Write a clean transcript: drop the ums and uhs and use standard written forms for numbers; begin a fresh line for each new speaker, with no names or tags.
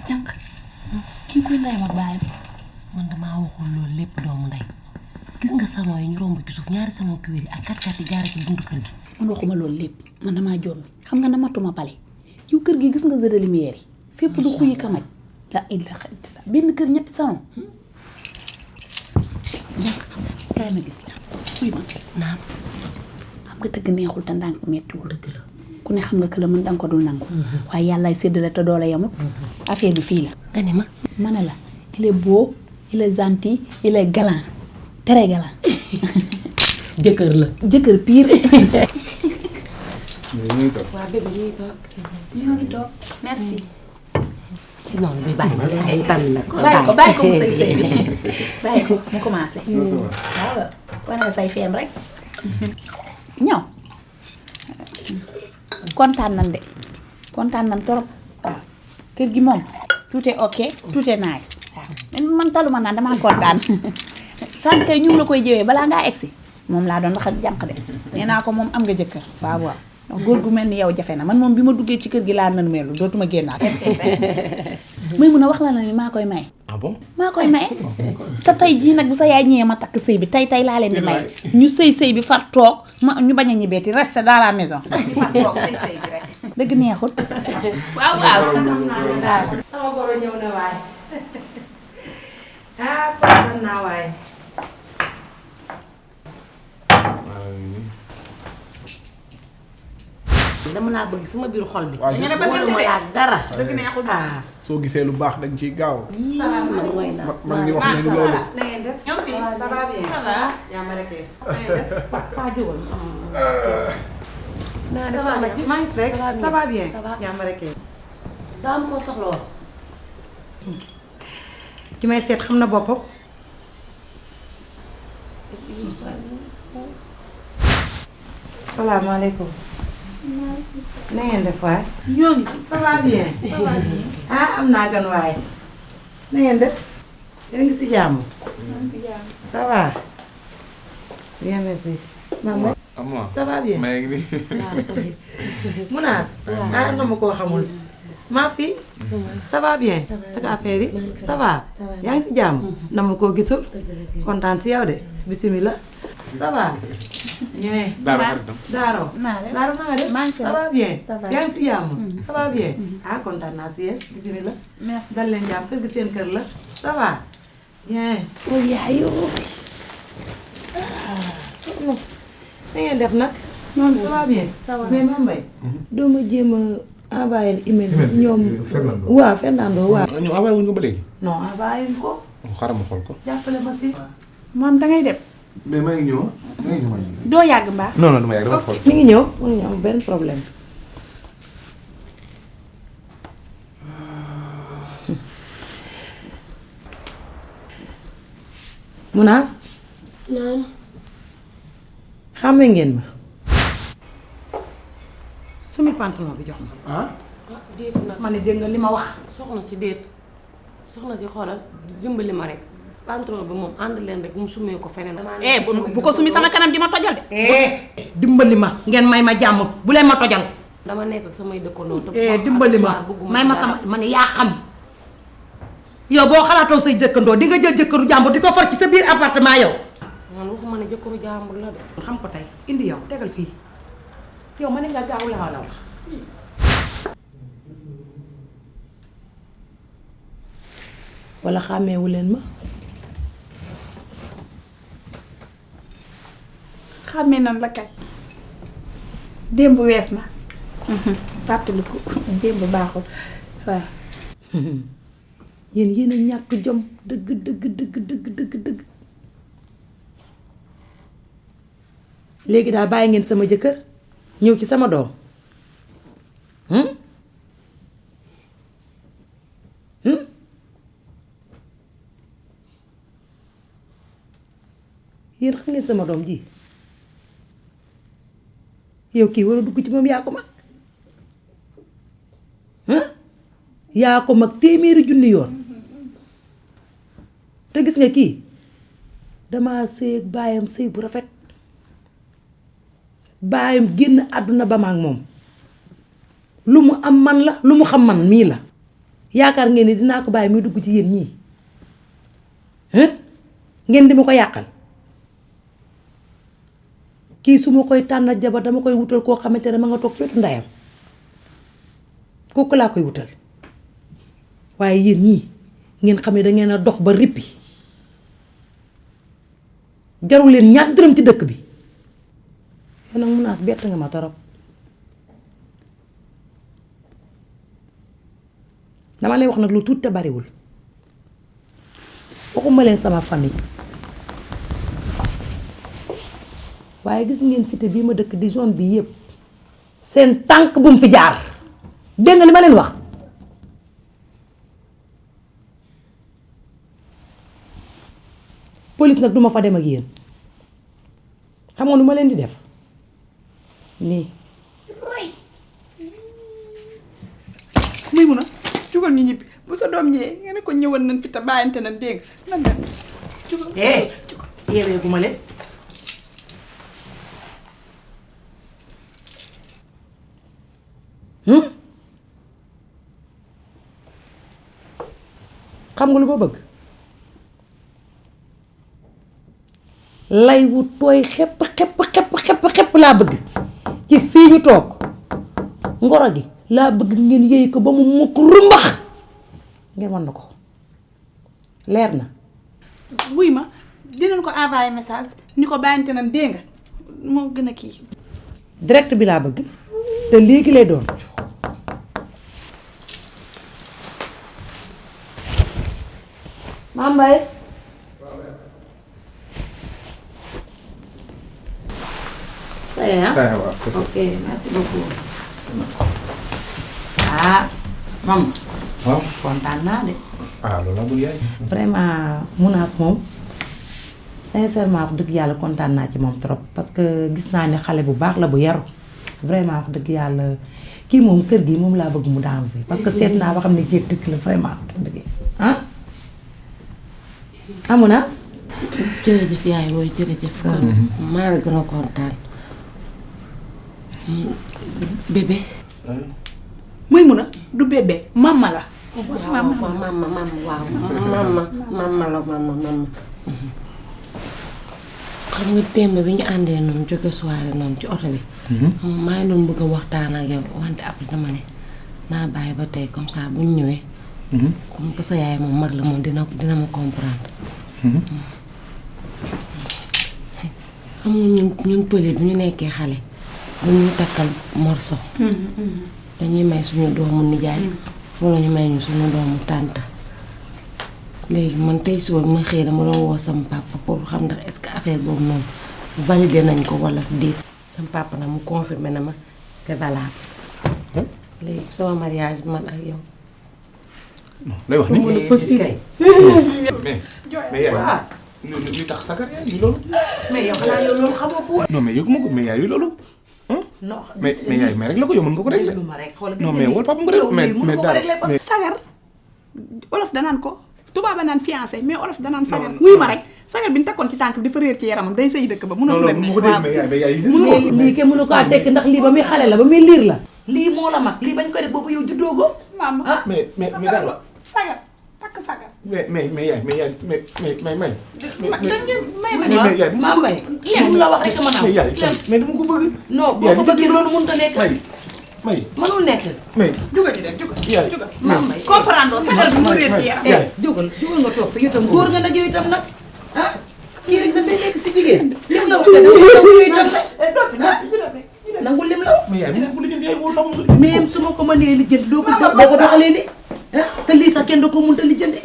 jànq kii kuy ndeyam ak baayam.
man damaa waxul loolu lépp doomu ndey gis nga salon yi ñu romb ci suuf ñaari salon cuir yi ak kat-kat yi gaare ci buntu kër gi.
man waxuma loolu lépp man damaa jommi xam nga namatuma bale yow kër gi gis nga jeu de lumière yi fépp du xuyi kamaj la ilaha illallah benn kër ñetti salon kaay ma gis la xuy ma
naam
xam nga dëgg neexul te ndànk mettiwul
dëgg la
ku ne xam nga que la mën danga ko dul nangu waaye yàllaay séddale te doole yamut affaire bi fii la
nga ne ma
ma ne la il est beau il est gentil il est galant très galant
jëkkër la
jëkkër pire
waaw bébé ñuy toog
ñoo ngi toog merci
noonu bi bàyyi ay tànn nag
bàyyi ko mu sëy sëy bi bàyyi ko mu commencé waaw wane say feem rek ñaw kontaan nan de kontaan nan trop waaw kër gi moom tout est ok tout est nice waaw man taluma naan damaa kontaan sant kay ñu ngi la koy jëwee balaa ngaa egsi moom laa doon wax ak jànq de nee naa ko moom am nga jëkkër waaw waaw ndax góor gu mel ni yow jafe na man moom bi ma duggee ci kër gi laa nan meelu dootuma génnaat may mun a wax la na ni maa koy maye
ah bon
maa koy maye te tey jii nag bu sa yaay ñëwee ma takk sëy bi tey laa leen di maye ñu sëy bi far toog ma ñu bañ a ñibbeeti reste dans la maison sëy bi far toog sëy bi rek dëgg neexul waaw
am naa daal sama goro ñëw na waaye ah kontaan naa waaye
dama laa bëgg sama biir xol bi.
waaw
ñu ne bëgg ma laa dara.
dëgg neexul
ah.
soo gisee lu baax dañ ciy gaaw.
man mooy naa
man ngi wax nañu loolu.
na ngeen def
ñoom fii
ça va bien
ça va
yaa ma rek
Faa jógal. naa def sama si
maa ngi fi rek ça va bien
ça va.
yaa ma rek
daa am koo soxla woon.
ki may seet xam na boppam salaamaaleykum na ngeen def waay
ñoo ngi fi
ça va bien ah am naa gan waaye na ngeen def yéen ngi si jàmm ça va bien merci maman
Amma
ça va bien
maa ngi nii.
Munaas ah na ma koo xamul maa fi ça va bien ak affaire yi ça va yaa ngi si jàmm na ma koo gisul kontaan si yow de bismillah ça va bien Daaro
naa leen
Daaro na nga def
maa ngi fi
ça va bien
ça va.
yaa ngi si jàmm ça va bien ah kontaan naa si yéen bismillah
merci
dal leen jàmm kër gi seen kër la ça va bien
oh yaayu
na ngeen def nag
ñoom
ça va bien
ça va.
mais Mame Mbaye doo ma jéem a envoyé email bi si ñoom
Fernando.
waaw Fernando waaw
ñu envoyé wuñ ko ba léegi.
non envoyé ko
xaaral ma xool ko.
jàppale ma si
moom dangay dem
mais maa ngi ñëw maa ngi ñëw.
doo yàgg mbaa
non non dama yàgg dama xool.
mi ngi ñëw mu ngi ñëw am benn problème Munaas
naam.
xàmme ngeen ma sumi pantalon bi jox ma
ah.
déet nag
ma ne dégg nga li ma wax
soxna si déet soxna si xoolal dimbali ma rek pantalon bi moom ànd leen rek mu sumee ko feneen.
bu ko sumi sama kanam di ma tojal de
dimbali ma ngeen may ma jàmm bu leen ma tojal
dama nekk ak samay dëkkandoo. te
dimbali ma may ma sama ma ne yaa xam yow boo xalaatoo say jëkkandoo di nga jël jëkkëru jàmbur di ko for ci sa biir appartement yow
man waxuma ne jëkkëru jàmbur la de.
xam ko tey indi yow tegal fii yow ma ne nga gaaw la wax wala xàmmeewu leen ma
xàmmee nan la kay démb wees na fàttaliku démb baaxul waaw
yéen a ñàkk jom dëgg dëgg léegi daal bàyyi ngeen sama jëkkër ñëw ci sama doom yéen xam ngeen sama doom ji yow kii war a dugg ci moom yaa ko mag yaa ko mag téeméeri junni yoon te gis nga kii dama sëy ak baayam sëy bu rafet baayam génn àdduna ba ma ak moom lu mu am man la lu mu xam man mii la yaakaar ngeen ni dinaa ko bàyyi muy dugg ci yéen ñii ngeen di ma ko yàqal kii su ma koy tànnal jabar dama koy wutal koo xamante ne ma nga toog ci wetu ndeyam kooku laa koy wutal waaye yéen ñii ngeen xam ne dangeen a dox ba rippi jarul leen ñaar dërëm ci dëkk bi yow nag Mounass bett nga ma torop dama lay wax nag lu tuuti te bariwul waxuma leen sama famille waaye gis ngeen cité bii ma dëkk di zone bi yépp seen tànk bu mu fi jaar dégg nga li ma leen wax police nag duma fa dem ak yéen xam nga nu ma leen di def nii
muy mun a jugal ñu ñibbi bu sa doom ñëwee nga ne ko ñëwal nañ fi te bàyyante nañ dégg nan dem jugal
yeewee gu ma leen xam nga lu ma bëgg lay wu tooy xepp xepp laa bëgg ci fii ñu toog ngoro gi laa bëgg ngeen yëy ko ba mu mukk rumbax ngeen wan na ko leer na
wuy ma dinañ ko envoyé message ni ko bàyyante nañ dégg nga moo gën a kii
direct bi laa bëgg te léegi lay doon Mame Mbaye ça y est hein?
Ça y est, waaw.
Ok, merci beaucoup. Ah, maman.
waaw.
kontaan naa de.
ah loolu laa bëgg yaay.
Vraiment Mounass moom sincèrement wax dëgg yàlla kontaan naa ci moom trop parce que gis naa ne xale bu baax la bu yaru vraiment wax dëgg yàlla kii moom kër gi moom laa bëgg mu daanu fi parce que seet naa ba xam ne jéeg dëkk la vraiment wax dëgg ah Mounass
jërëjëf yaay booy jërëjëf kon maa la gën a kontaan bébé
muy mun a du bébé mama la
mama xam nga démb bi ñu àndee noonu jóge soirée noonu ci oto bi maa ngi doon bëgg a waxtaan ak yow wante après dama ne naa bàyyi ba tey comme ça bu ñu ñëwee comme que sa yaay moom mag la moom dina ma comprendre xam nga ñun pëli bu ñu nekkee xale bu ñu takkal morso dañuy may suñu doomu nijaay wala ñu may ñu suñu doomu tànta léegi man tey suba bi ma xëy dama doon woo sama papa pour xam ndax est-ce que affaire boobu noonu validé nañ ko wala déet sama papa nag mu confirmé na ma c'est valable léegi sama mariage man ak yow
lay wax ni
mu la possible
mais yaay. li tax sagar yaay yi loolu.
mais yow xanaa yow loolu xamoo ko woon
non mais yëguma ko mais yaay yi loolu.
non
mais yaay mais rek la ko yow mën nga ko régler.
lu ma rek xoolal
non mais wala papa nga régler mais daal mais
sagar olof danaan ko tubaaba naan fiancé mais olof danaan sagar wuy ma rek sagar bi ñu takkoon ci tànk bi dafa réer ci yaramam day sëy dëkk ba mënatu leen ne waaw
mais yaay
lii kenn mënu kaa tekk ndax lii ba muy xale la ba muy liir la lii moo la mag lii bañ ko def boobu yow juddoo ko
maam
mais daal
sagar takk sagar
mais yaay may
Mame Mbaye lu la wax rek ma
mais yaay mais dama ko bëgg.
non boo ko bëggee loolu mënut a nekk
may
mënul nekk
mais
jugal ci dem jugal
yaay
jugal
Mame Mbaye
comprendre sagar bi mu réer ci yaram
yaay
jugal nga toog fi itam góor nga nag yow itam nag ah kii rek dafay nekk si jigéen lim la wax te dafa yow itam nag nangul lim la wax
mais yaay mu ko lijjanti yaay moo tax mu
même su ma ko mënee lijjanti doo ko doxalee ni te lii sax kenn du ko mënta lijjanti